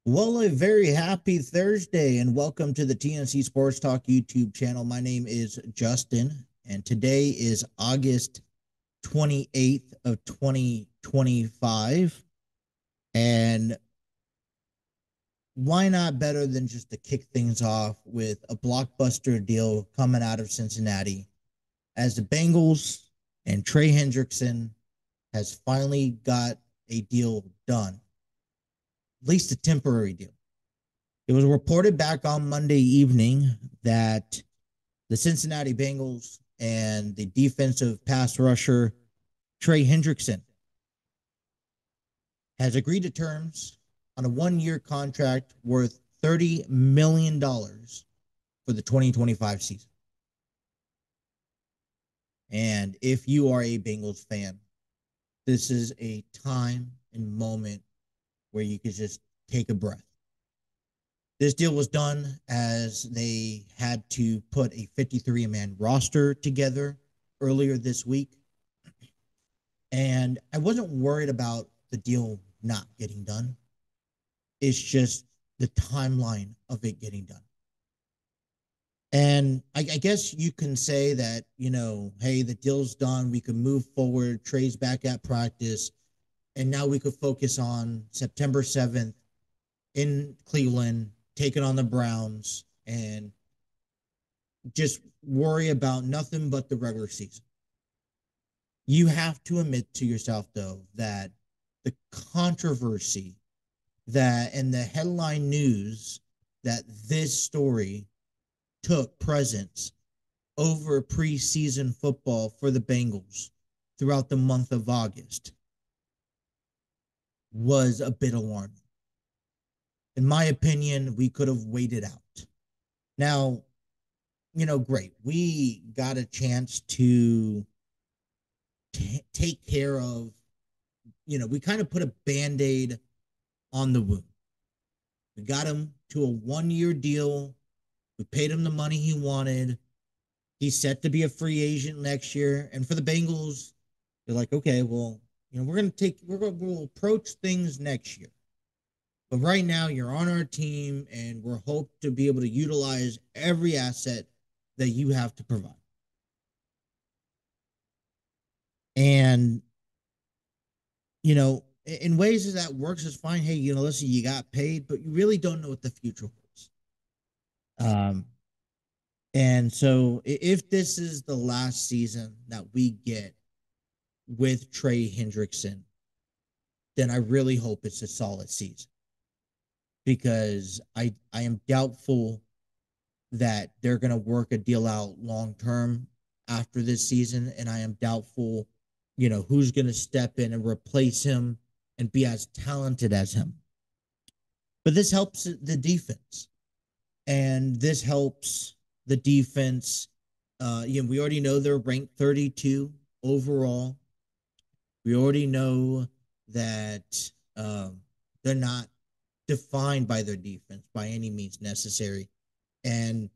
Well, a very happy Thursday and welcome to the TNC Sports Talk YouTube channel. My name is Justin and today is August 28th of 2025. And why not better than just to kick things off with a blockbuster deal coming out of Cincinnati as the Bengals and Trey Hendrickson has finally got a deal done, at least a temporary deal. It was reported back on Monday evening that the Cincinnati Bengals and the defensive pass rusher Trey Hendrickson has agreed to terms on a one-year contract worth $30 million for the 2025 season. And if you are a Bengals fan, this is a time and moment where you could just take a breath. This deal was done as they had to put a 53-man roster together earlier this week. And I wasn't worried about the deal not getting done. It's just the timeline of it getting done. And I guess you can say that, hey, the deal's done. We can move forward. Trey's back at practice. And now we could focus on September 7th in Cleveland, taking on the Browns, and just worry about nothing but the regular season. You have to admit to yourself, though, that the controversy and the headline news that this story took precedence over preseason football for the Bengals throughout the month of August was a bit alarming. In my opinion, we could have waited out. Now, great. We got a chance to take care of, we kind of put a Band-Aid on the wound. We got him to a one-year deal. We paid him the money he wanted. He's set to be a free agent next year. And for the Bengals, they're like, okay, well, we'll approach things next year. But right now, you're on our team, and we're hoping to be able to utilize every asset that you have to provide. And, in ways that works is fine. Hey, listen, you got paid, but you really don't know what the future holds. And so if this is the last season that we get with Trey Hendrickson, then I really hope it's a solid season. Because I am doubtful that they're going to work a deal out long term after this season, and I am doubtful, who's going to step in and replace him and be as talented as him. But this helps the defense, and this helps the defense. We already know they're ranked 32 overall. We already know that they're not defined by their defense by any means necessary. And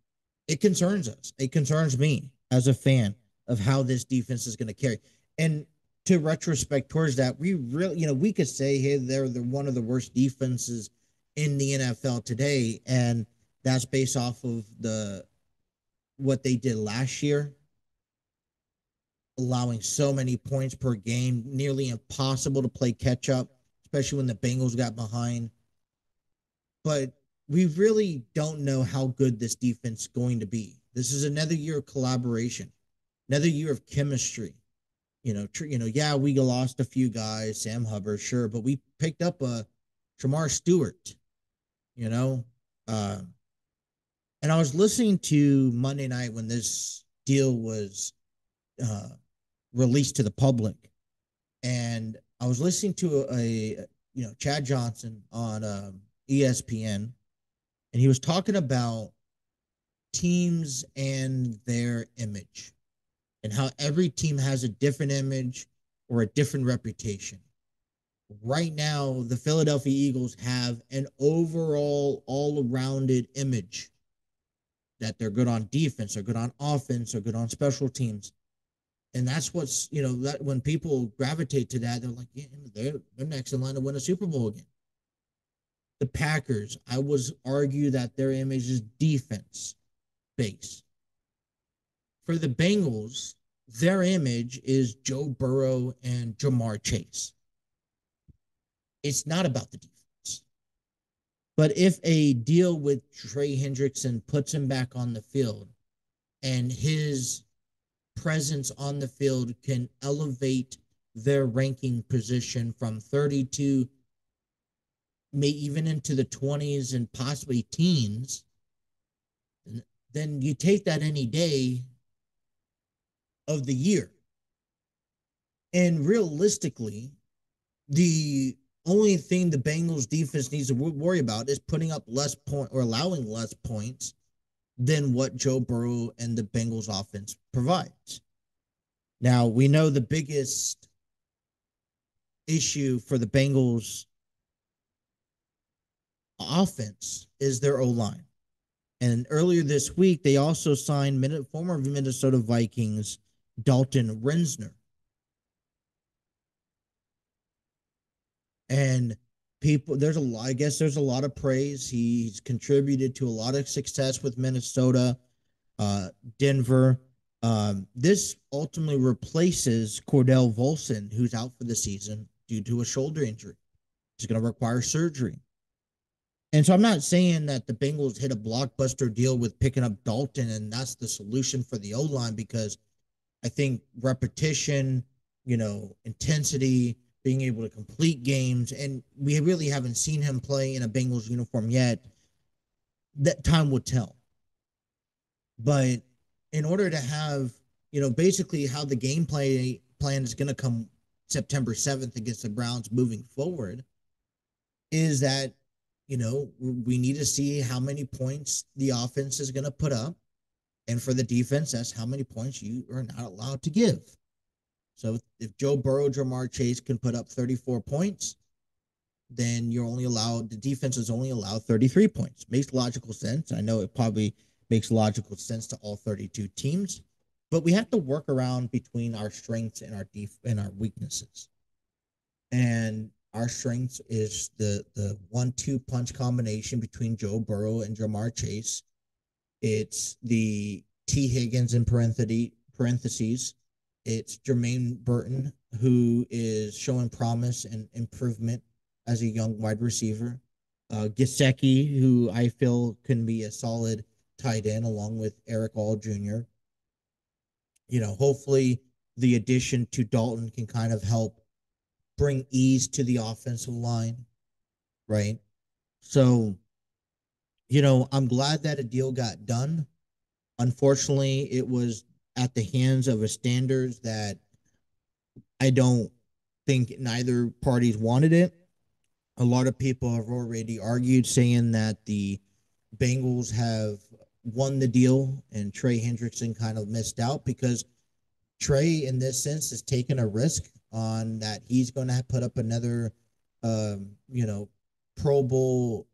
it concerns us. It concerns me as a fan of how this defense is going to carry. And to retrospect towards that, we really, we could say, hey, they're one of the worst defenses in the NFL today. And that's based off of what they did last year, allowing so many points per game, nearly impossible to play catch up, especially when the Bengals got behind. But we really don't know how good this defense is going to be. This is another year of collaboration, another year of chemistry. Yeah, we lost a few guys, Sam Hubbard, sure, but we picked up a Shamar Stewart, and I was listening to Monday night when this deal was released to the public, and I was listening to Chad Johnson on ESPN, and he was talking about teams and their image and how every team has a different image or a different reputation. Right now, the Philadelphia Eagles have an overall, all-rounded image that they're good on defense, they're good on offense, they're good on special teams. And that's what's, that when people gravitate to that, they're like, yeah, they're next in line to win a Super Bowl again. The Packers, I was argue that their image is defense base. For the Bengals, their image is Joe Burrow and Jamar Chase. It's not about the defense. But if a deal with Trey Hendrickson puts him back on the field and his presence on the field can elevate their ranking position from 32, may even into the 20s and possibly teens, then you take that any day of the year. And realistically, the only thing the Bengals defense needs to worry about is putting up less point or allowing less points than what Joe Burrow and the Bengals offense provides. Now, we know the biggest issue for the Bengals offense is their O line. And earlier this week, they also signed former Minnesota Vikings Dalton Risner. And there's a lot, I guess there's a lot of praise. He's contributed to a lot of success with Minnesota, Denver. This ultimately replaces Cordell Voslon, who's out for the season due to a shoulder injury. He's going to require surgery. And so I'm not saying that the Bengals hit a blockbuster deal with picking up Dalton and that's the solution for the O-line, because I think repetition, intensity, being able to complete games, and we really haven't seen him play in a Bengals uniform yet. That time will tell. But in order to have, basically how the game plan is going to come September 7th against the Browns moving forward is that, we need to see how many points the offense is going to put up. And for the defense, that's how many points you are not allowed to give. So if Joe Burrow, Jamar Chase can put up 34 points, then the defense is only allowed 33 points. Makes logical sense. I know it probably makes logical sense to all 32 teams, but we have to work around between our strengths and our weaknesses. And our strengths is the 1-2 punch combination between Joe Burrow and Jamar Chase. It's the T. Higgins in parentheses. It's Jermaine Burton, who is showing promise and improvement as a young wide receiver. Gesicki, who I feel can be a solid tight end along with Eric All Jr. Hopefully the addition to Dalton can kind of help bring ease to the offensive line, right? So, I'm glad that a deal got done. Unfortunately, it was at the hands of a standards that I don't think neither parties wanted it. A lot of people have already argued saying that the Bengals have won the deal and Trey Hendrickson kind of missed out, because Trey, in this sense, has taken a risk on that he's going to put up another, Pro Bowl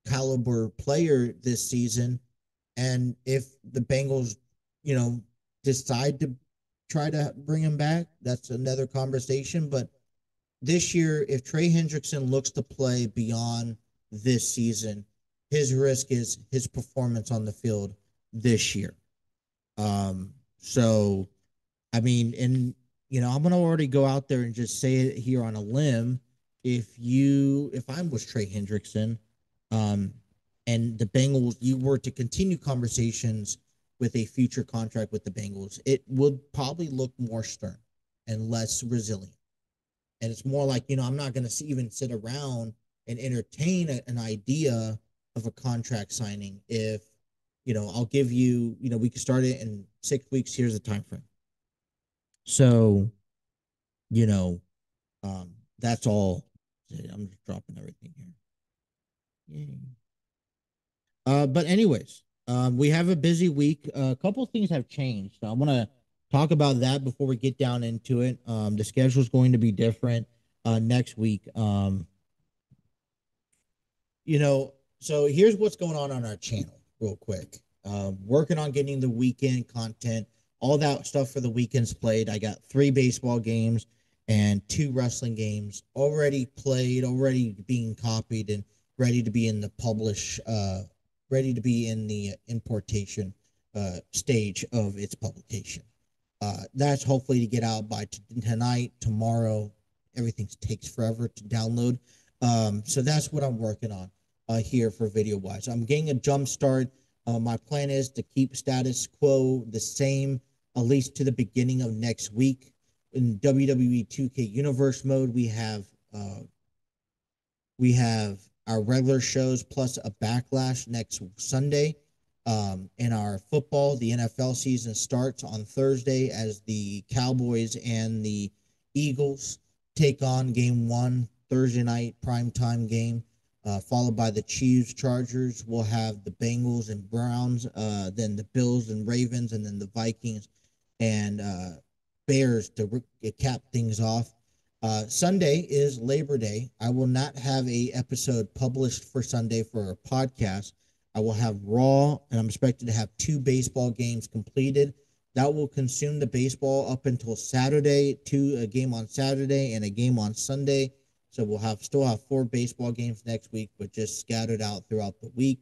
caliber player this season. And if the Bengals, decide to try to bring him back, that's another conversation. But this year, if Trey Hendrickson looks to play beyond this season, his risk is his performance on the field this year. So, I mean, and I'm gonna already go out there and just say it here on a limb. If I was Trey Hendrickson, and the Bengals, you were to continue conversations with a future contract with the Bengals, it would probably look more stern and less resilient. And it's more like, I'm not going to even sit around and entertain an idea of a contract signing if, I'll give you, we can start it in 6 weeks. Here's the time frame. So, you know, that's all. I'm just dropping everything here. Yay. But anyways, we have a busy week. A couple of things have changed. So I want to talk about that before we get down into it. The schedule is going to be different. next week. You know, so here's what's going on our channel, real quick. Working on getting the weekend content, all that stuff for the weekends played. I got 3 baseball games and 2 wrestling games already played, already being copied and ready to be in the ready to be in the importation stage of its publication. That's hopefully to get out by tonight, tomorrow. Everything takes forever to download. So that's what I'm working on here for video wise. I'm getting a jump start. My plan is to keep status quo the same at least to the beginning of next week. In WWE 2K Universe mode, we have our regular shows plus a backlash next Sunday. In our football, the NFL season starts on Thursday as the Cowboys and the Eagles take on game one, Thursday night primetime game, followed by the Chiefs, Chargers. We'll have the Bengals and Browns, then the Bills and Ravens, and then the Vikings and Bears to cap things off. Sunday is Labor Day. I will not have a episode published for Sunday for a podcast. I will have Raw, and I'm expected to have 2 baseball games completed. That will consume the baseball up until Saturday, a game on Saturday and a game on Sunday. So we'll still have 4 baseball games next week, but just scattered out throughout the week.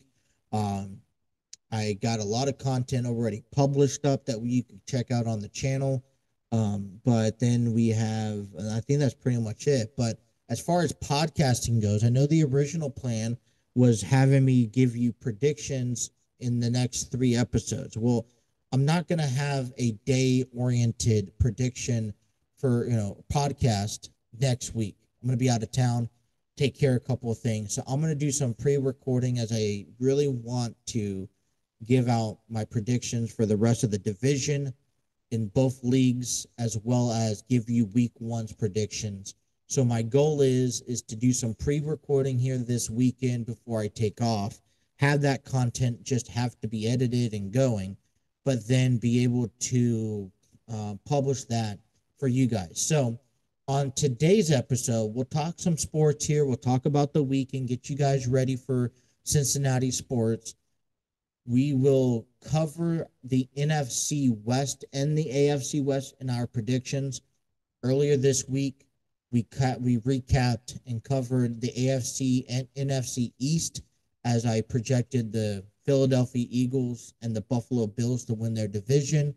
I got a lot of content already published up that you can check out on the channel. But then we have, I think that's pretty much it. But as far as podcasting goes, I know the original plan was having me give you predictions in the next 3 episodes. Well, I'm not going to have a day-oriented prediction for, podcast next week. I'm going to be out of town, take care of a couple of things. So I'm going to do some pre-recording as I really want to give out my predictions for the rest of the division in both leagues, as well as give you week one's predictions. So my goal is to do some pre-recording here this weekend before I take off. Have that content just have to be edited and going, but then be able to publish that for you guys. So on today's episode, we'll talk some sports here. We'll talk about the weekend, get you guys ready for Cincinnati sports. We will cover the NFC West and the AFC West in our predictions. Earlier this week, we recapped and covered the AFC and NFC East as I projected the Philadelphia Eagles and the Buffalo Bills to win their division.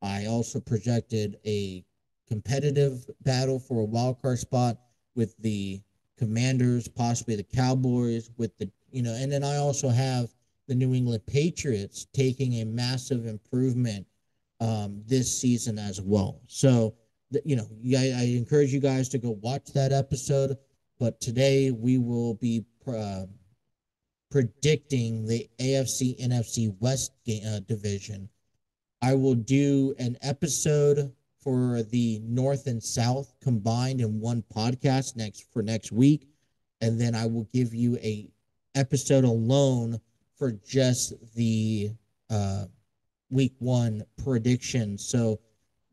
I also projected a competitive battle for a wild card spot with the Commanders, possibly the Cowboys, and then I also have the New England Patriots taking a massive improvement this season as well. So, I encourage you guys to go watch that episode. But today we will be predicting the AFC NFC West division. I will do an episode for the North and South combined in one podcast next week, and then I will give you a episode alone for just the week one prediction. So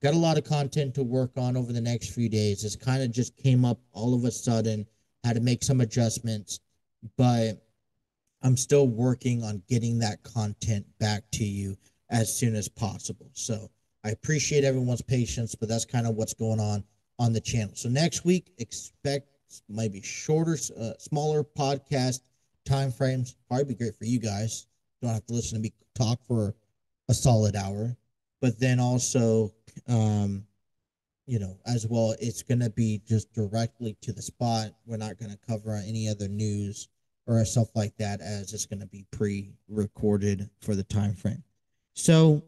got a lot of content to work on over the next few days. This kind of just came up all of a sudden, had to make some adjustments, but I'm still working on getting that content back to you as soon as possible. So I appreciate everyone's patience, but that's kind of what's going on the channel. So next week, expect maybe shorter, smaller podcast time frames. Probably be great for you guys. Don't have to listen to me talk for a solid hour. But then also, as well, it's going to be just directly to the spot. We're not going to cover any other news or stuff like that, as it's going to be pre-recorded for the time frame. So,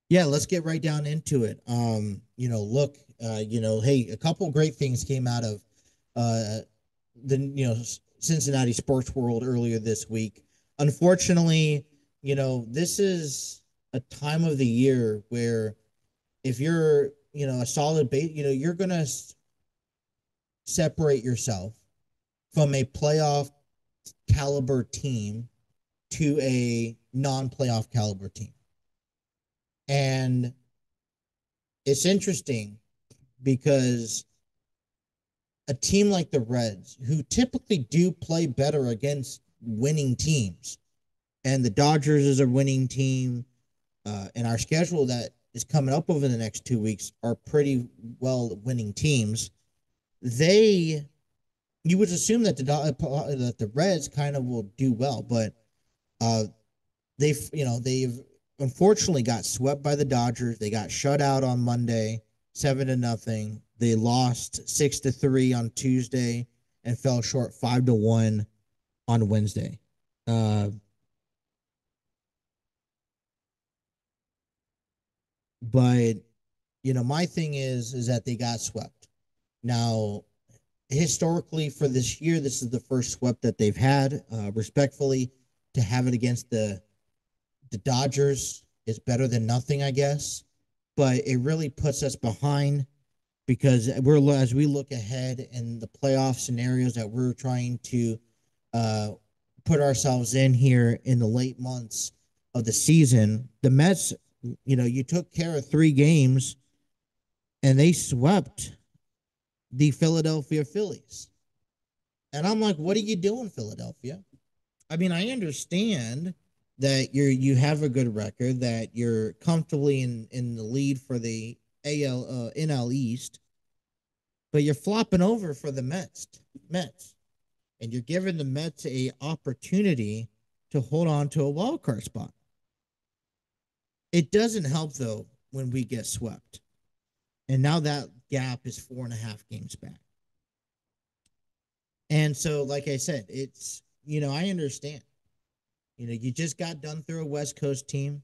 yeah, let's get right down into it. Hey, a couple great things came out of the Cincinnati sports world earlier this week. Unfortunately, this is a time of the year where if you're a solid base, you're gonna separate yourself from a playoff caliber team to a non-playoff caliber team. And it's interesting because a team like the Reds, who typically do play better against winning teams, and the Dodgers is a winning team, and our schedule that is coming up over the next 2 weeks are pretty well winning teams. They, you would assume that the Reds kind of will do well, but uh, they've unfortunately got swept by the Dodgers. They got shut out on Monday, 7-0. They lost 6-3 on Tuesday and fell short 5-1 on Wednesday. Uh, but my thing is that they got swept. Now, historically for this year, this is the first sweep that they've had. Respectfully, to have it against the Dodgers is better than nothing, I guess. But it really puts us behind because as we look ahead in the playoff scenarios that we're trying to uh, put ourselves in here in the late months of the season. The Mets, you took care of 3 games and they swept the Philadelphia Phillies. And I'm like, what are you doing, Philadelphia? I mean, I understand that you have a good record, that you're comfortably in the lead for the NL East, but you're flopping over for the Mets, and you're giving the Mets a opportunity to hold on to a wild card spot. It doesn't help though when we get swept, and now that gap is 4.5 games back. And so, like I said, it's I understand. You just got done through a West Coast team.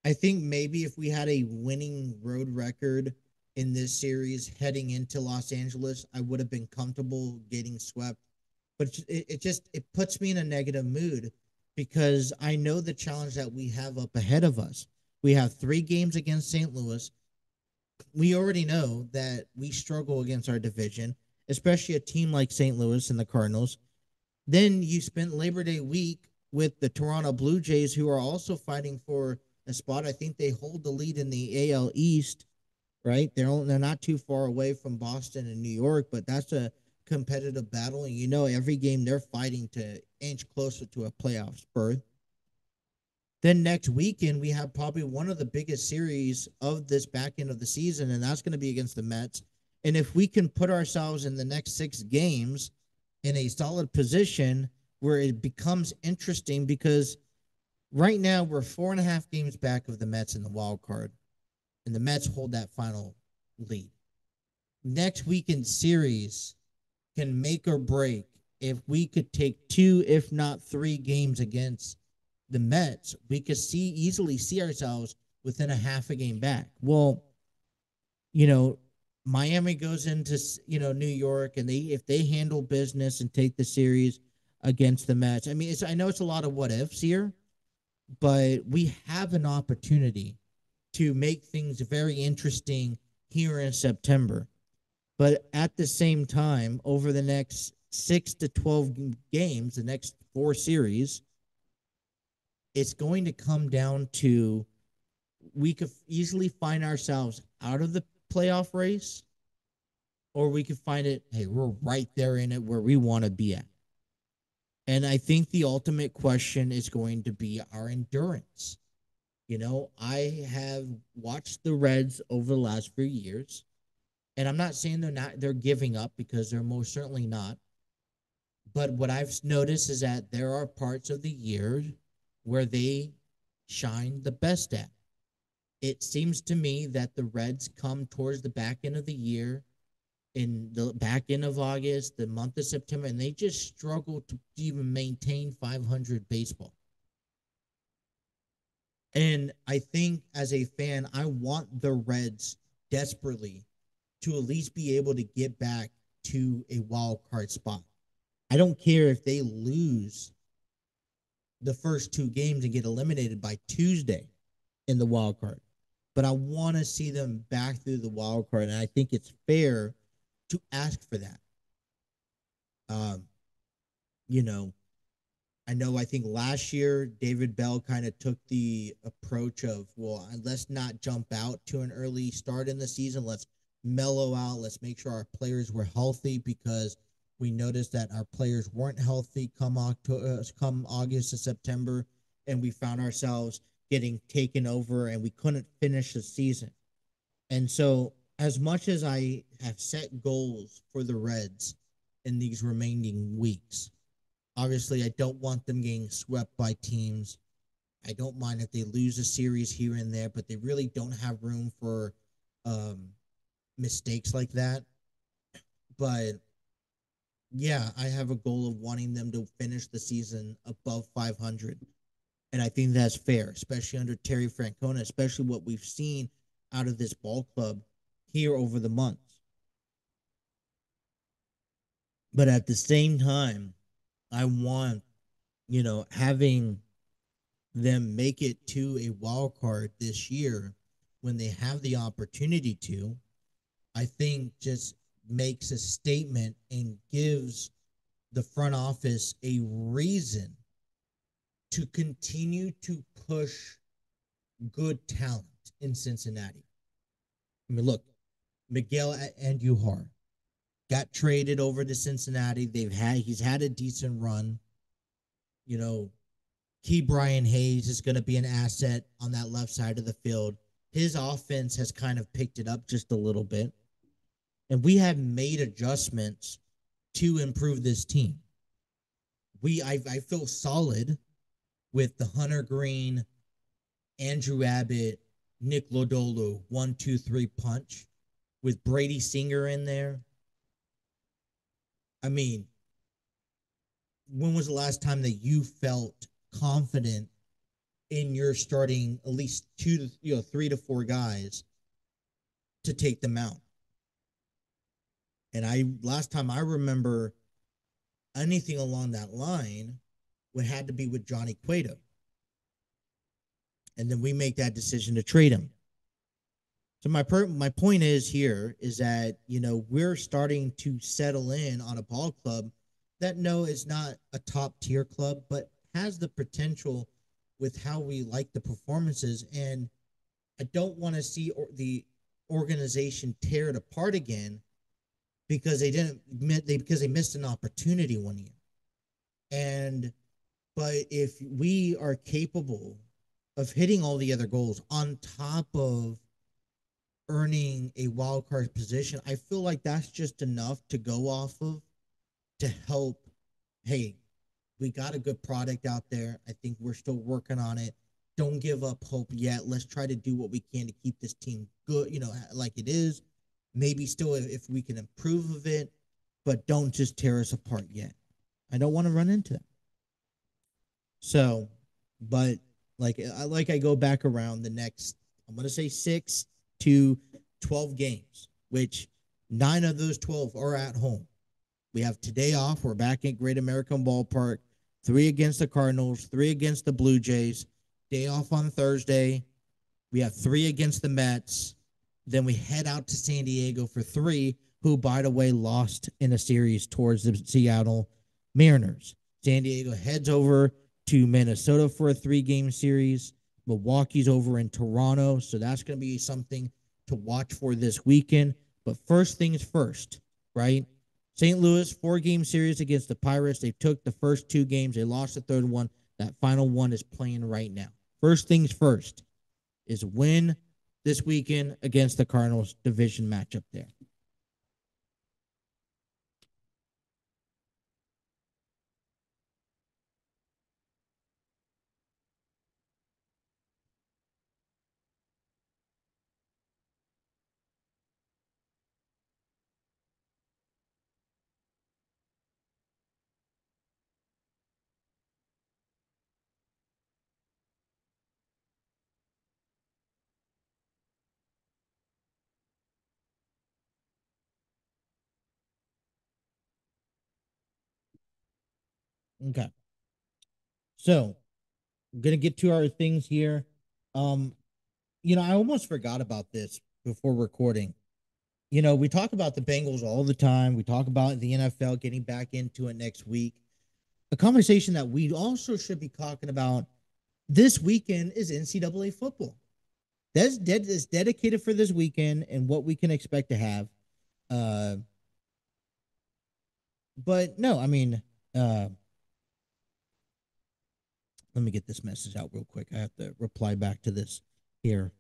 I think maybe if we had a winning road record in this series heading into Los Angeles, I would have been comfortable getting swept. But it puts me in a negative mood because I know the challenge that we have up ahead of us. We have 3 games against St. Louis. We already know that we struggle against our division, especially a team like St. Louis and the Cardinals. Then you spent Labor Day week with the Toronto Blue Jays, who are also fighting for a spot. I think they hold the lead in the AL East, right? They're not too far away from Boston and New York, but that's a competitive battle. And every game they're fighting to inch closer to a playoff berth. Then next weekend, we have probably one of the biggest series of this back end of the season, and that's going to be against the Mets. And if we can put ourselves in the next 6 games in a solid position where it becomes interesting, because right now we're 4.5 games back of the Mets in the wild card, and the Mets hold that final lead. Next weekend series can make or break if we could take 2, if not 3 games against the Mets. We could easily see ourselves within a half a game back. Well, Miami goes into New York, and if they handle business and take the series against the Mets, I mean, I know it's a lot of what ifs here, but we have an opportunity to make things very interesting here in September. But at the same time, over the next 6 to 12 games, the next 4 series, it's going to come down to, we could easily find ourselves out of the playoff race, or we could find it, hey, we're right there in it where we want to be at. And I think the ultimate question is going to be our endurance. I have watched the Reds over the last few years, and I'm not saying they're giving up, because they're most certainly not. But what I've noticed is that there are parts of the year where they shine the best at. It seems to me that the Reds come towards the back end of the year, in the back end of August, the month of September, and they just struggle to even maintain 500 baseball. And I think as a fan, I want the Reds desperately to at least be able to get back to a wild card spot. I don't care if they lose the first 2 games and get eliminated by Tuesday in the wild card, but I want to see them back through the wild card, and I think it's fair to ask for that. Um, you know, I think last year David Bell kind of took the approach of, well, let's not jump out to an early start in the season. Let's mellow out. Let's make sure our players were healthy because we noticed that our players weren't healthy come August to September, and we found ourselves getting taken over, and we couldn't finish the season. And so, as much as I have set goals for the Reds in these remaining weeks, obviously, I don't want them getting swept by teams. I don't mind if they lose a series here and there, but they really don't have room for um, mistakes like that. But yeah, I have a goal of wanting them to finish the season above 500. And I think that's fair, especially under Terry Francona, especially what we've seen out of this ball club here over the months. But at the same time, I want, having them make it to a wild card this year when they have the opportunity to, I think just makes a statement and gives the front office a reason to continue to push good talent in Cincinnati. I mean, look, Miguel Andujar got traded over to Cincinnati. He's had a decent run. You know, Key Brian Hayes is going to be an asset on that left side of the field. His offense has kind of picked it up just a little bit. And we have made adjustments to improve this team. I feel solid with the Hunter Green, Andrew Abbott, Nick Lodolo 1, 2, 3 punch with Brady Singer in there. I mean, when was the last time that you felt confident in your starting at least 3 to 4 guys to take them out? And last time I remember anything along that line would had to be with Johnny Cueto. And then we make that decision to trade him. So my point is here is that we're starting to settle in on a ball club that no is not a top tier club, but has the potential with how we like the performances. And I don't want to see the organization tear it apart again because they missed an opportunity one year. And but if we are capable of hitting all the other goals on top of earning a wild card position, I feel like that's just enough to go off of to help. Hey, we got a good product out there. I think we're still working on it. Don't give up hope yet. Let's try to do what we can to keep this team good, like it is. Maybe still if we can improve of it, but don't just tear us apart yet. I don't want to run into that. So, but I go back around the next, I'm gonna say 6 to 12 games, which 9 of those 12 are at home. We have today off. We're back at Great American Ballpark. 3 against the Cardinals, 3 against the Blue Jays. Day off on Thursday. We have 3 against the Mets. Then we head out to San Diego for 3, who, by the way, lost in a series towards the Seattle Mariners. San Diego heads over to Minnesota for a 3-game series. Milwaukee's over in Toronto, so that's going to be something to watch for this weekend. But first things first, right? St. Louis, 4-game series against the Pirates. They took the first 2 games. They lost the third one. That final one is playing right now. First things first is win this weekend against the Cardinals division matchup there. Okay. So I'm gonna get to our things here. Um, I almost forgot about this before recording. We talk about the Bengals all the time. We talk about the NFL getting back into it next week. a conversation that we also should be talking about this weekend is NCAA football. That's dedicated for this weekend and what we can expect to have. Uh, but no, I mean, let me get this message out real quick. I have to reply back to this here.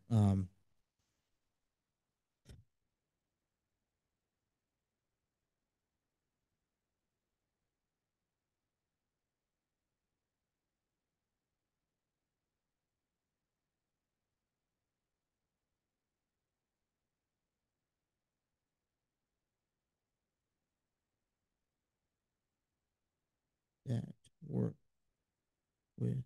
That work with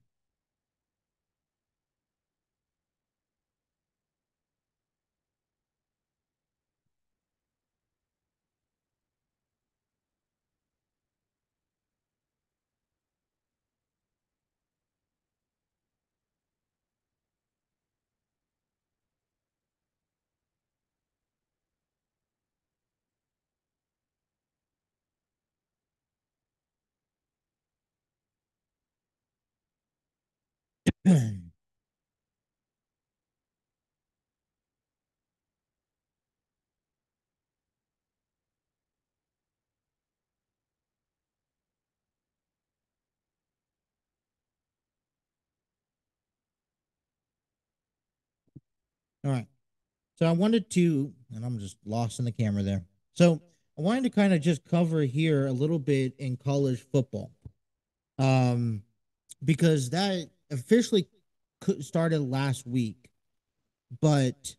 all right. So I wanted to, and I'm just lost in the camera there. So I wanted to kind of just cover here a little bit in college football, um, because that officially started last week, but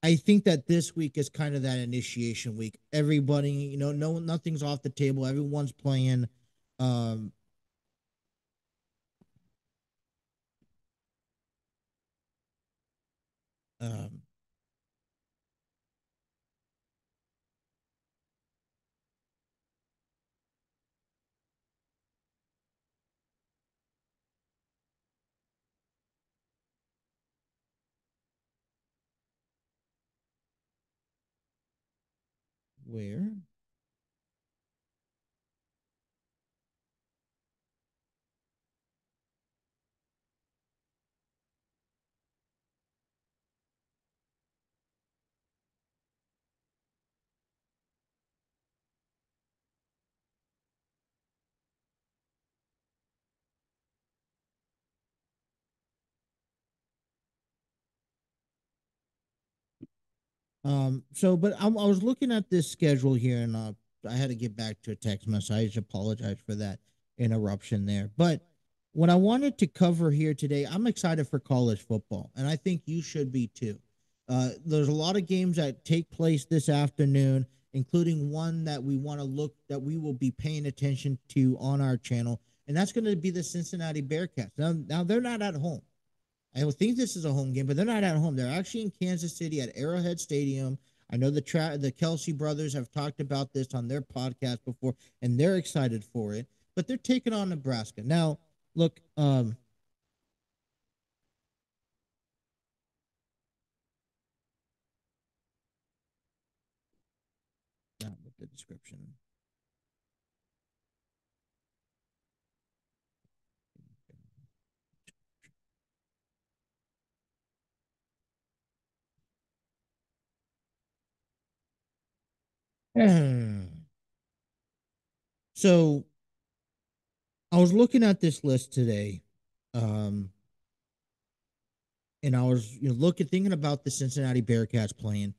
I think that this week is kind of that initiation week. Everybody, no, nothing's off the table. Everyone's playing. Um, um, where? But I was looking at this schedule here, and I had to get back to a text message. I just apologize for that interruption there. But what I wanted to cover here today, I'm excited for college football, and I think you should be too. There's a lot of games that take place this afternoon, including one that that we will be paying attention to on our channel, and that's going to be the Cincinnati Bearcats. Now they're not at home. I would think this is a home game, but they're not at home. They're actually in Kansas City at Arrowhead Stadium. I know the Kelsey brothers have talked about this on their podcast before, and they're excited for it. But they're taking on Nebraska now. Look, not with the description. So I was looking at this list today, um, and I was looking thinking about the Cincinnati Bearcats playing.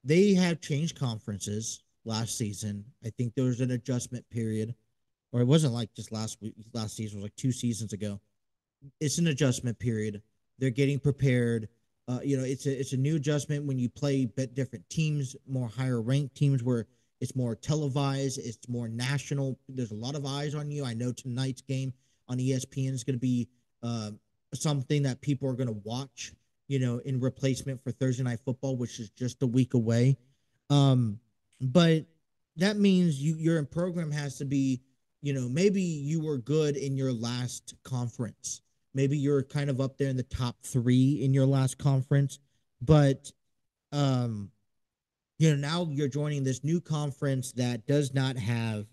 They have changed conferences last season. I think there was an adjustment period, or it wasn't like just last week. Last season it was like 2 seasons ago. It's an adjustment period. They're getting prepared. It's a new adjustment when you play different teams, more higher ranked teams where it's more televised, it's more national. There's a lot of eyes on you. I know tonight's game on ESPN is going to be uh, something that people are going to watch. In replacement for Thursday Night Football, which is just a week away. Um, but that means your program has to be, maybe you were good in your last conference. Maybe you're kind of up there in the top three in your last conference, but um, now you're joining this new conference that does not have,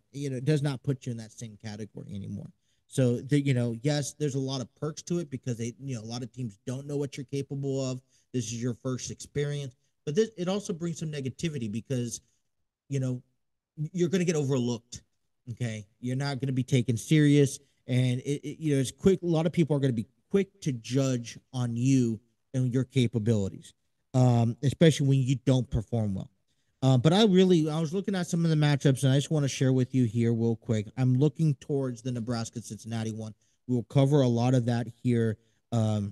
does not put you in that same category anymore. So yes, there's a lot of perks to it because a lot of teams don't know what you're capable of. This is your first experience, but it also brings some negativity because you know you're going to get overlooked. Okay, you're not going to be taken serious, and it's quick. A lot of people are going to be quick to judge on you and your capabilities, especially when you don't perform well. But I was looking at some of the matchups, and I just want to share with you here real quick. I'm looking towards the Nebraska Cincinnati one. We will cover a lot of that here. A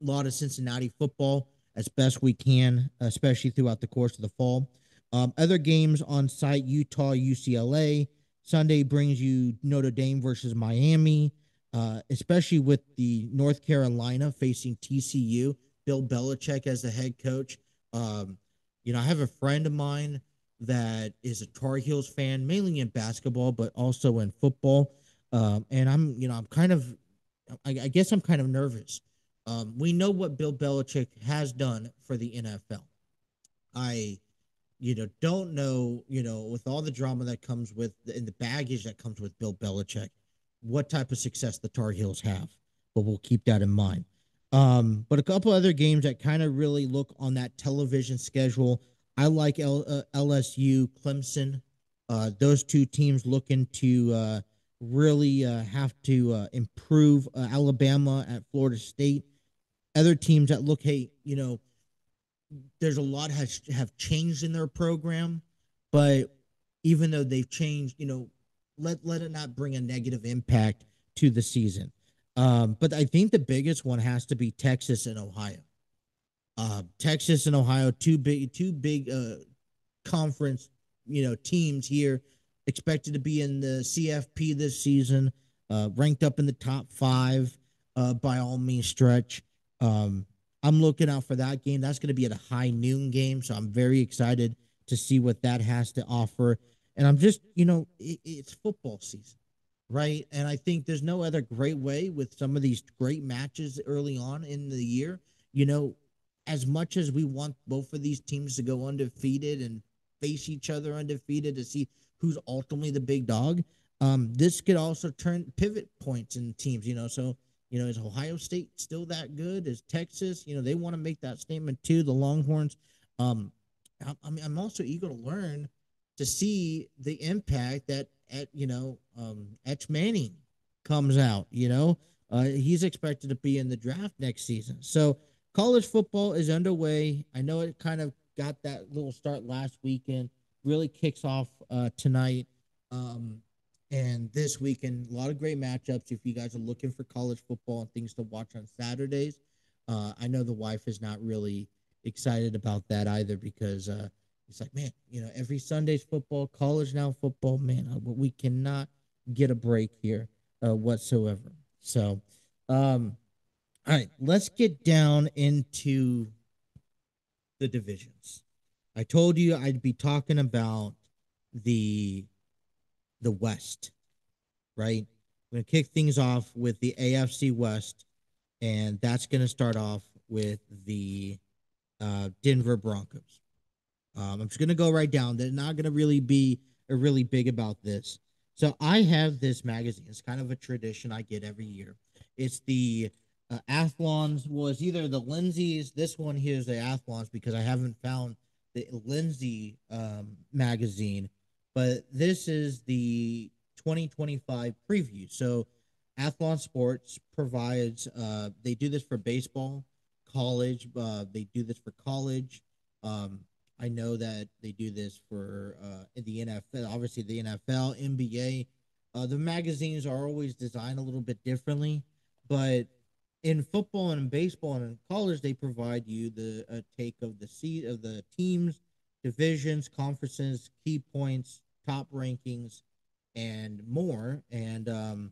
lot of Cincinnati football as best we can, especially throughout the course of the fall. Other games on site: Utah, UCLA. Sunday brings you Notre Dame versus Miami, especially with the North Carolina facing TCU. Bill Belichick as the head coach. Um, I have a friend of mine that is a Tar Heels fan, mainly in basketball, but also in football. And I'm kind of, I guess I'm kind of nervous. We know what Bill Belichick has done for the NFL. I, don't know, with all the drama that comes with and the baggage that comes with Bill Belichick, what type of success the Tar Heels have. But we'll keep that in mind. But a couple other games that kind of really look on that television schedule. I like LSU, Clemson. Those two teams looking to really have to improve. Alabama at Florida State. Other teams that look, hey, there's a lot have changed in their program, but even though they've changed, let it not bring a negative impact to the season. But I think the biggest one has to be Texas and Ohio. Texas and Ohio, two big conference, teams here, expected to be in the CFP this season, ranked up in the top five, by all means stretch. Um, I'm looking out for that game. That's going to be at a high noon game, so I'm very excited to see what that has to offer. And I'm just, it's football season, right? And I think there's no other great way with some of these great matches early on in the year. You know, as much as we want both of these teams to go undefeated and face each other undefeated to see who's ultimately the big dog, this could also turn pivot points in teams. So is Ohio State still that good? Is Texas? They want to make that statement too. The Longhorns. Um, I'm also eager to learn to see the impact that Etch Manning comes out. He's expected to be in the draft next season. So college football is underway. I know it kind of got that little start last weekend. Really kicks off tonight. And this weekend, a lot of great matchups. If you guys are looking for college football and things to watch on Saturdays, I know the wife is not really excited about that either because it's like, man, every Sunday's football, college now football, man, we cannot get a break here whatsoever. So, all right, let's get down into the divisions. I told you I'd be talking about the West, right? I'm going to kick things off with the AFC West, and that's going to start off with the Denver Broncos. I'm just going to go right down. They're not going to really be really big about this. So I have this magazine. It's kind of a tradition I get every year. It's the Athlons. Was either the Lindsay's. This one here is the Athlons because I haven't found the Lindsay magazine. But this is the 2025 preview. So Athlon Sports provides. They do this for baseball, college. They do this for college. I know that they do this for the NFL, obviously the NFL, NBA. The magazines are always designed a little bit differently, but in football and in baseball and in college, they provide you the take of the seat of the teams, divisions, conferences, key points, top rankings, and more. And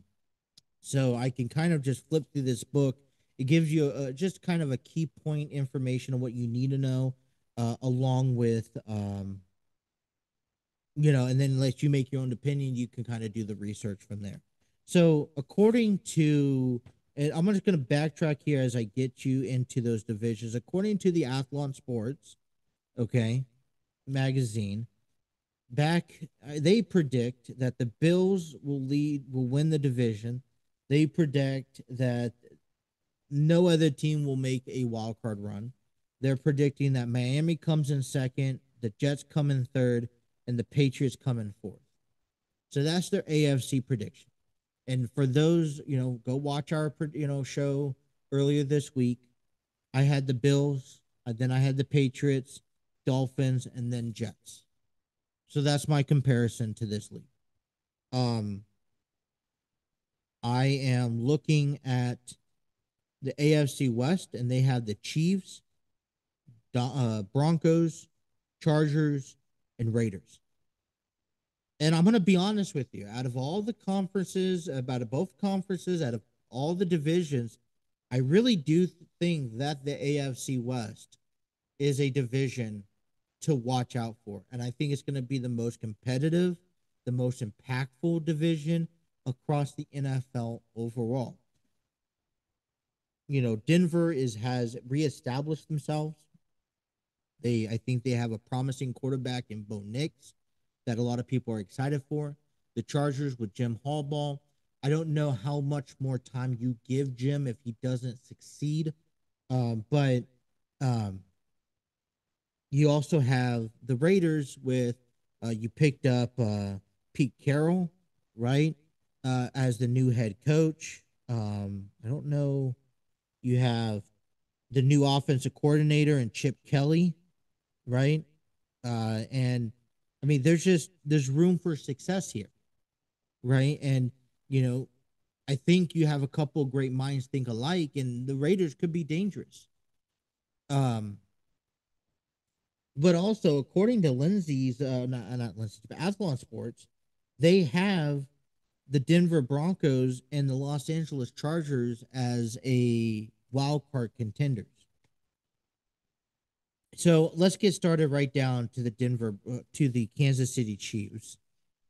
so I can kind of just flip through this book. It gives you just kind of a key point information on what you need to know, along with, and then let you make your own opinion. You can kind of do the research from there. So according to, and I'm just going to backtrack here as I get you into those divisions. According to the Athlon Sports, okay, magazine, they predict that the Bills will win the division. They predict that no other team will make a wild card run. They're predicting that Miami comes in second, the Jets come in third, and the Patriots come in fourth. So that's their AFC prediction. And for those, go watch our show earlier this week. I had the Bills, then I had the Patriots, Dolphins, and then Jets. So that's my comparison to this league. I am looking at the AFC West, and they have the Chiefs, Broncos, Chargers, and Raiders. And I'm going to be honest with you. Out of all the conferences, out of all the divisions, I really do think that the AFC West is a division to watch out for. And I think it's going to be the most competitive, the most impactful division across the NFL overall. Denver has reestablished themselves. I think they have a promising quarterback in Bo Nix that a lot of people are excited for. The Chargers with Jim Harbaugh. I don't know how much more time you give Jim if he doesn't succeed. But you also have the Raiders with you picked up Pete Carroll, right, as the new head coach. I don't know. You have the new offensive coordinator and Chip Kelly, right? And I mean, there's room for success here, right? And I think you have a couple of great minds think alike, and the Raiders could be dangerous. But also according to Lindsay's, not Lindsay's, but Athlon Sports, they have the Denver Broncos and the Los Angeles Chargers as a wild card contenders. So let's get started right down to the Kansas City Chiefs,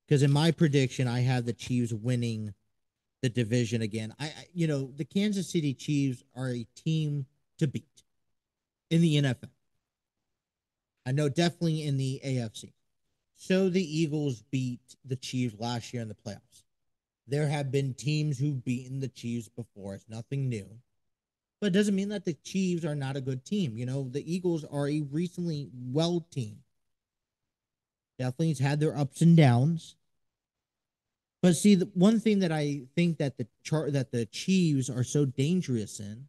because in my prediction, I have the Chiefs winning the division again. The Kansas City Chiefs are a team to beat in the NFL. I know definitely in the AFC. So the Eagles beat the Chiefs last year in the playoffs. There have been teams who've beaten the Chiefs before. It's nothing new. But it doesn't mean that the Chiefs are not a good team. The Eagles are a recently well team. Definitely has had their ups and downs. But see, the one thing that I think that the Chiefs are so dangerous in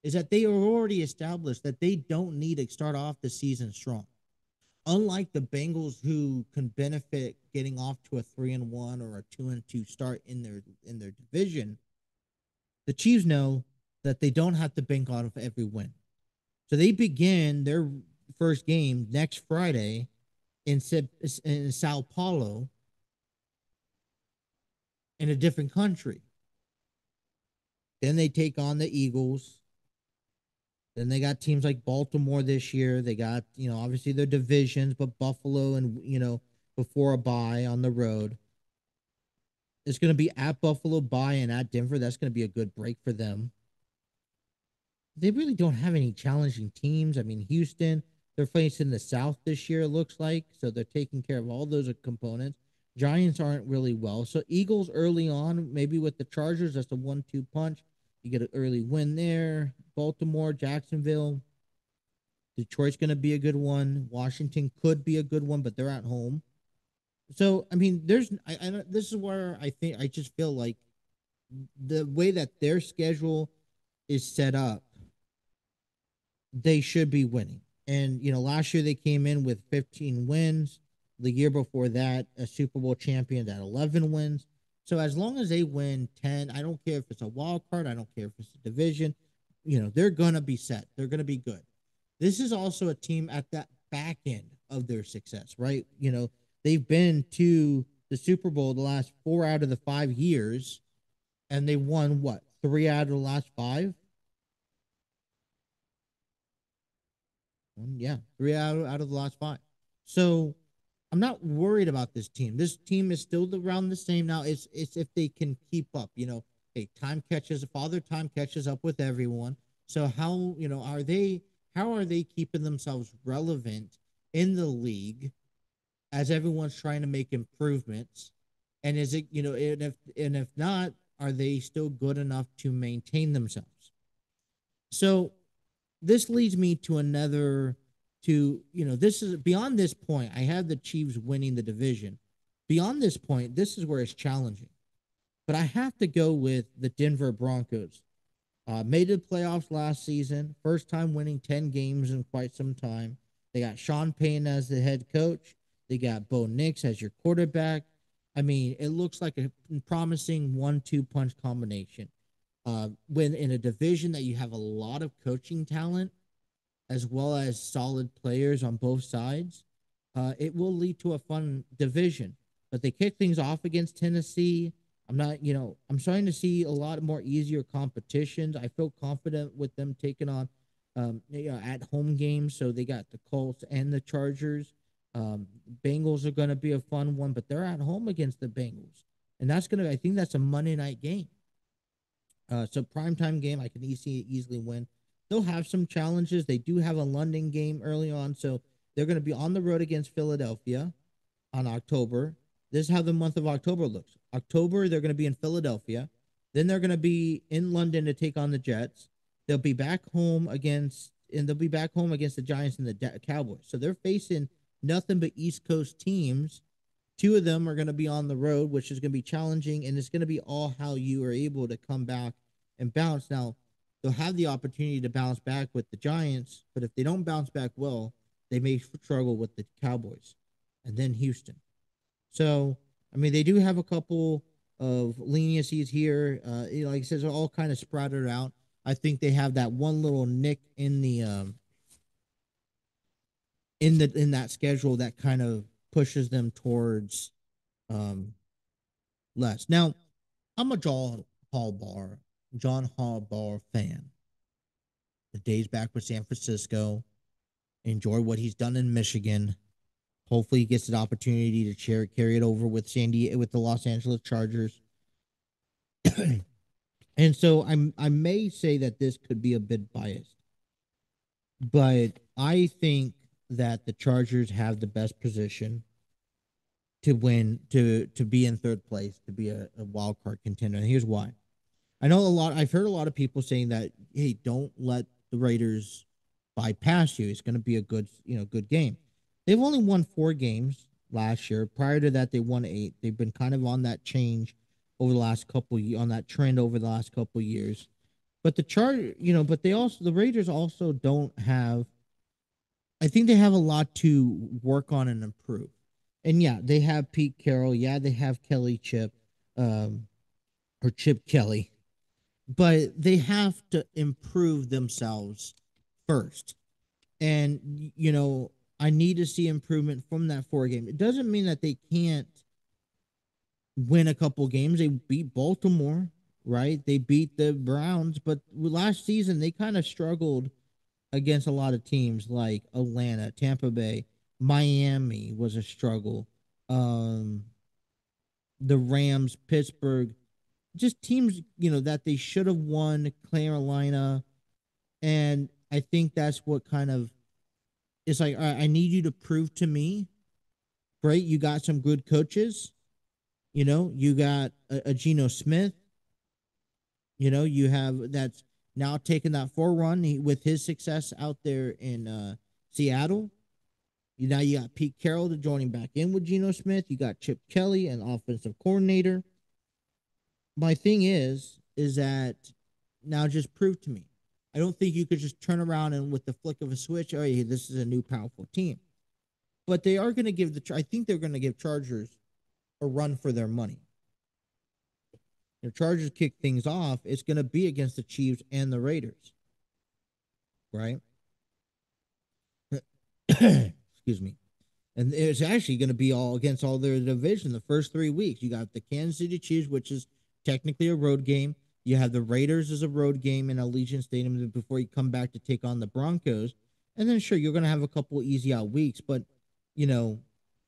is that they are already established that they don't need to start off the season strong. Unlike the Bengals, who can benefit getting off to a 3-1 or a 2-2 start in their division, the Chiefs know that they don't have to bank on every win. So they begin their first game next Friday in Sao Paulo, in a different country. Then they take on the Eagles. Then they got teams like Baltimore this year. They got, obviously their divisions, but Buffalo and, before a bye on the road. It's going to be at Buffalo, bye, and at Denver. That's going to be a good break for them. They really don't have any challenging teams. I mean, Houston, they're facing the South this year, it looks like. So they're taking care of all those components. Giants aren't really well. So Eagles early on, maybe with the Chargers, that's a 1-2 punch. You get an early win there. Baltimore, Jacksonville. Detroit's going to be a good one. Washington could be a good one, but they're at home. So, I mean, this is where I just feel like the way that their schedule is set up, they should be winning. And, last year they came in with 15 wins. The year before that, a Super Bowl champion at 11 wins. So as long as they win 10, I don't care if it's a wild card. I don't care if it's a division. They're going to be set. They're going to be good. This is also a team at that back end of their success, right? They've been to the Super Bowl the last 4 out of the 5 years, and they won, what, 3 out of the last 5? Yeah, 3 out of the last 5. So I'm not worried about this team. This team is still around the same now. It's if they can keep up. Hey, time catches up with everyone. So how are they keeping themselves relevant in the league as everyone's trying to make improvements? And is it, and if not, are they still good enough to maintain themselves? So this leads me to this is beyond this point. I have the Chiefs winning the division. Beyond this point, this is where it's challenging. But I have to go with the Denver Broncos. Made the playoffs last season, first time winning 10 games in quite some time. They got Sean Payton as the head coach. They got Bo Nix as your quarterback. I mean, it looks like a promising 1-2 punch combination. When in a division that you have a lot of coaching talent as well as solid players on both sides, it will lead to a fun division. But they kick things off against Tennessee. I'm starting to see a lot more easier competitions. I feel confident with them taking on, at home games. So they got the Colts and the Chargers. Bengals are going to be a fun one, but they're at home against the Bengals. And I think that's a Monday night game. So primetime game, I can easily win. They'll have some challenges. They do have a London game early on, so they're going to be on the road against Philadelphia on October. This is how the month of October looks. October, they're going to be in Philadelphia. Then they're going to be in London to take on the Jets. They'll be back home against the Giants and the Cowboys. So they're facing nothing but East Coast teams. Two of them are going to be on the road, which is going to be challenging, and it's going to be all how you are able to come back and bounce. Now, they'll have the opportunity to bounce back with the Giants, but if they don't bounce back well, they may struggle with the Cowboys and then Houston. So, I mean, they do have a couple of leniencies here. Like I said, they're all kind of sprouted out. I think they have that one little nick in the in that schedule that kind of pushes them towards less. Now, I'm a John Harbaugh fan. The days back with San Francisco, enjoy what he's done in Michigan. Hopefully, he gets an opportunity to carry it over with with the Los Angeles Chargers. And so I may say that this could be a bit biased, but I think that the Chargers have the best position to win, to be in third place, to be a wild card contender. And here's why. I've heard a lot of people saying that, hey, don't let the Raiders bypass you. It's going to be a good game. They've only won 4 games last year. Prior to that, they won 8. They've been kind of on that change over the last on that trend over the last couple of years. But the Raiders also don't have. I think they have a lot to work on and improve. And yeah, they have Pete Carroll. Yeah, they have Kelly or Chip Kelly, but they have to improve themselves first. And I need to see improvement from that 4 game. It doesn't mean that they can't win a couple games. They beat Baltimore, right? They beat the Browns, but last season they kind of struggled against a lot of teams like Atlanta, Tampa Bay, Miami was a struggle. Um, the Rams, Pittsburgh, just teams, that they should have won, Carolina. And I think that's what kind of it's like, all right, I need you to prove to me, right? You got some good coaches, you got a Geno Smith, you have that's now taking that forerun with his success out there in Seattle. Now you got Pete Carroll to joining back in with Geno Smith. You got Chip Kelly, an offensive coordinator. My thing is that now just prove to me. I don't think you could just turn around and with the flick of a switch, oh, yeah, this is a new powerful team. But they are going to give I think they're going to give Chargers a run for their money. If Chargers kick things off, it's going to be against the Chiefs and the Raiders, right? Excuse me. And it's actually going to be all against all their division the first 3 weeks. You got the Kansas City Chiefs, which is technically a road game. You have the Raiders as a road game in Allegiant Stadium before you come back to take on the Broncos. And then, sure, you're going to have a couple easy out weeks. But,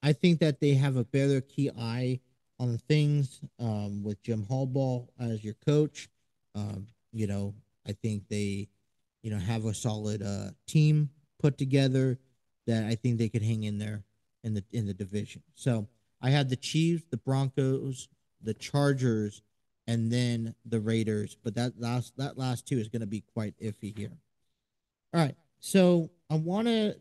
I think that they have a better key eye on things with Jim Harbaugh as your coach. I think they, have a solid team put together. that I think they could hang in there in the division. So I had the Chiefs, the Broncos, the Chargers, and then the Raiders. But that last two is going to be quite iffy here. All right, so I want to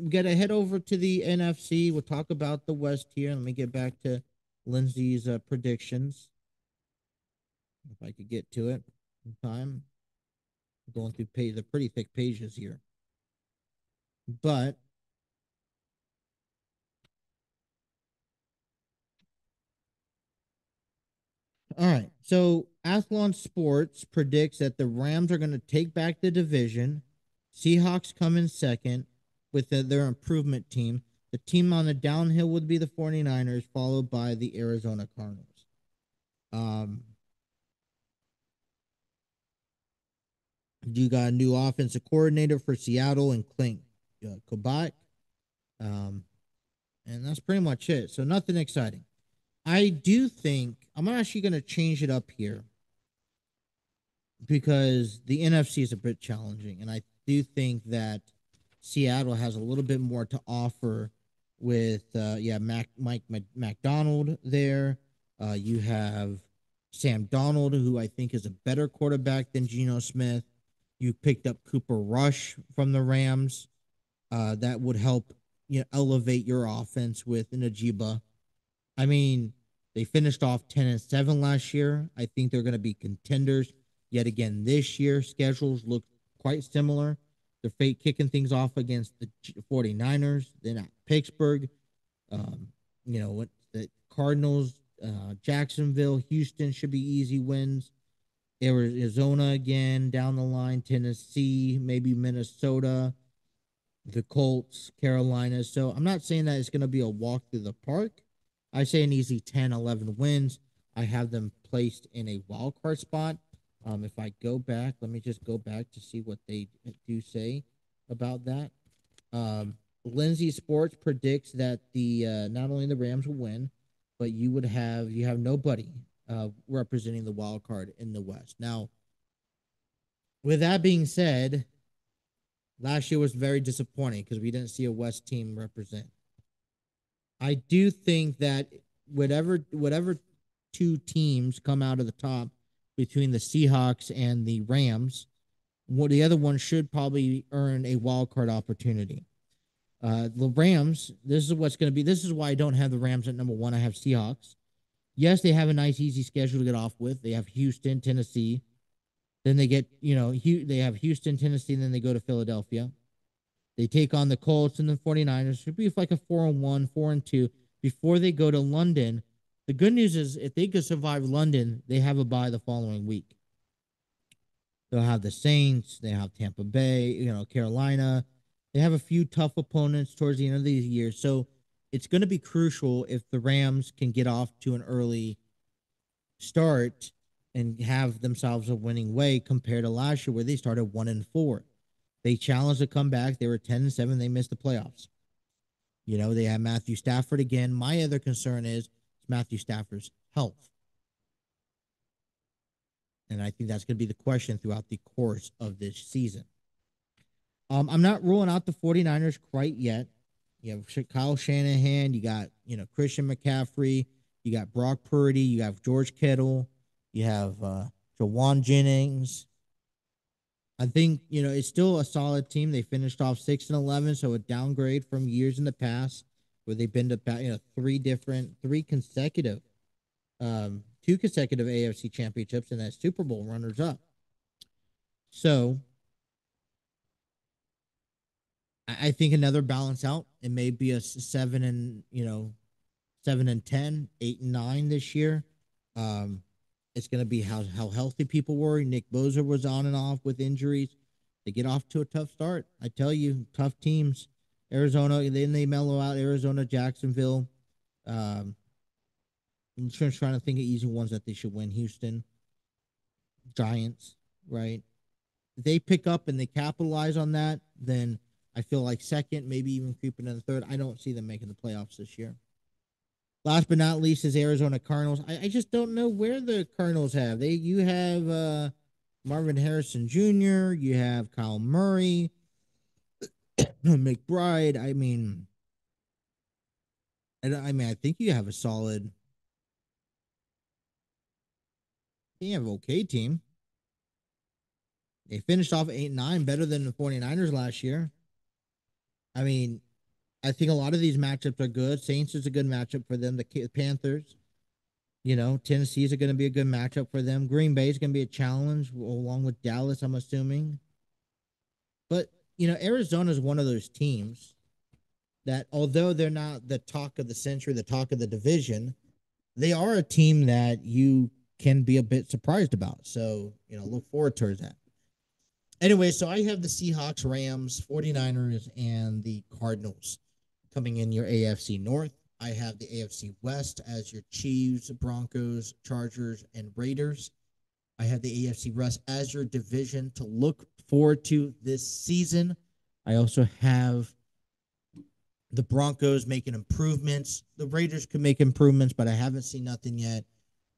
get a head over to the NFC. We'll talk about the West here. Let me get back to Lindsay's predictions. If I could get to it in time. I'm going through the pretty thick pages here. But all right. So Athlon Sports predicts that the Rams are going to take back the division. Seahawks come in second with their improvement team. The team on the downhill would be the 49ers, followed by the Arizona Cardinals. Um, you got a new offensive coordinator for Seattle and Clint Kobach. Um, and that's pretty much it. So nothing exciting. I do think I'm actually going to change it up here because the NFC is a bit challenging, and I do think that Seattle has a little bit more to offer with Mike McDonald there. You have Sam Donald, who I think is a better quarterback than Geno Smith. You picked up Cooper Rush from the Rams. That would help elevate your offense with Najiba. I mean, they finished off 10-7 last year. I think they're going to be contenders yet again this year. Schedules look quite similar. They're kicking things off against the 49ers, then at Pittsburgh. What the Cardinals, Jacksonville, Houston should be easy wins. Arizona again down the line, Tennessee, maybe Minnesota, the Colts, Carolina. So I'm not saying that it's going to be a walk through the park. I say an easy 10, 11 wins. I have them placed in a wild card spot. If I go back, let me just go back to see what they do say about that. Lindsay Sports predicts that the not only the Rams will win, but you have nobody representing the wild card in the West. Now, with that being said, last year was very disappointing because we didn't see a West team represent. I do think that whatever two teams come out of the top between the Seahawks and the Rams, the other one should probably earn a wild card opportunity. The Rams, this is what's going to be. This is why I don't have the Rams at number one. I have Seahawks. Yes, they have a nice, easy schedule to get off with. They have Houston, Tennessee. Then they get, they have Houston, Tennessee, and then they go to Philadelphia. They take on the Colts and the 49ers. Should be like a 4-1, 4-2 before they go to London. The good news is if they could survive London, they have a bye the following week. They'll have the Saints. They have Tampa Bay, Carolina. They have a few tough opponents towards the end of the year. So it's going to be crucial if the Rams can get off to an early start and have themselves a winning way compared to last year where they started 1-4. They challenged to come back. They were 10-7. They missed the playoffs. They have Matthew Stafford again. My other concern is Matthew Stafford's health. And I think that's going to be the question throughout the course of this season. I'm not ruling out the 49ers quite yet. You have Kyle Shanahan. You got, Christian McCaffrey. You got Brock Purdy. You have George Kittle. You have Jawan Jennings. I think, it's still a solid team. They finished off 6-11, so a downgrade from years in the past where they've been to two consecutive AFC championships and that Super Bowl runners up. So I think another balance out. It may be a 7-10, 8-9 this year. It's going to be how healthy people were. Nick Bosa was on and off with injuries. They get off to a tough start. I tell you, tough teams. Arizona, then they mellow out. Arizona, Jacksonville. I'm just trying to think of easy ones that they should win. Houston, Giants, right? If they pick up and they capitalize on that, then I feel like second, maybe even creeping in the third. I don't see them making the playoffs this year. Last but not least is Arizona Cardinals. I just don't know where the Cardinals have. You have Marvin Harrison Jr., you have Kyle Murray, McBride. I think you have a solid. You have an okay team. They finished off 8-9, better than the 49ers last year. I mean, I think a lot of these matchups are good. Saints is a good matchup for them. The Panthers, Tennessee is going to be a good matchup for them. Green Bay is going to be a challenge along with Dallas, I'm assuming. But, Arizona is one of those teams that, although they're not the talk of the century, the talk of the division, they are a team that you can be a bit surprised about. So, look forward towards that. Anyway, so I have the Seahawks, Rams, 49ers, and the Cardinals coming in your AFC North. I have the AFC West as your Chiefs, Broncos, Chargers, and Raiders. I have the AFC West as your division to look forward to this season. I also have the Broncos making improvements. The Raiders could make improvements, but I haven't seen nothing yet.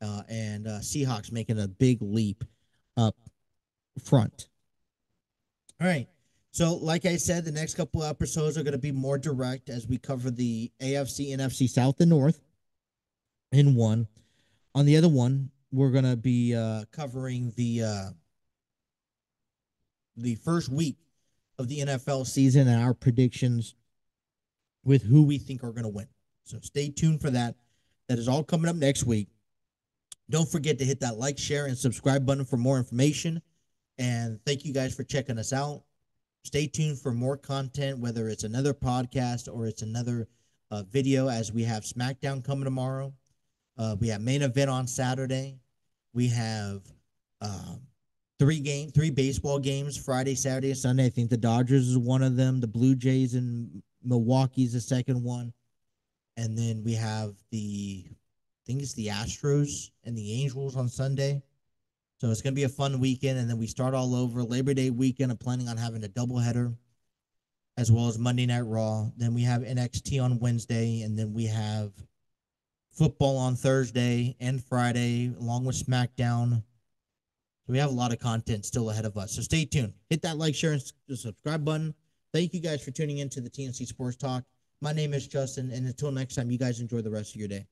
And Seahawks making a big leap up front. All right. So, like I said, the next couple of episodes are going to be more direct as we cover the AFC, NFC South, and North in one. On the other one, we're going to be covering the first week of the NFL season and our predictions with who we think are going to win. So, stay tuned for that. That is all coming up next week. Don't forget to hit that like, share, and subscribe button for more information. And thank you guys for checking us out. Stay tuned for more content, whether it's another podcast or it's another video, as we have SmackDown coming tomorrow. We have main event on Saturday. We have three baseball games, Friday, Saturday, and Sunday. I think the Dodgers is one of them. The Blue Jays and Milwaukee is the second one. And then we have I think it's the Astros and the Angels on Sunday. So it's going to be a fun weekend. And then we start all over Labor Day weekend. I'm planning on having a doubleheader as well as Monday Night Raw. Then we have NXT on Wednesday. And then we have football on Thursday and Friday, along with SmackDown. So we have a lot of content still ahead of us. So stay tuned. Hit that like, share, and subscribe button. Thank you guys for tuning in to the TNC Sports Talk. My name is Justin. And until next time, you guys enjoy the rest of your day.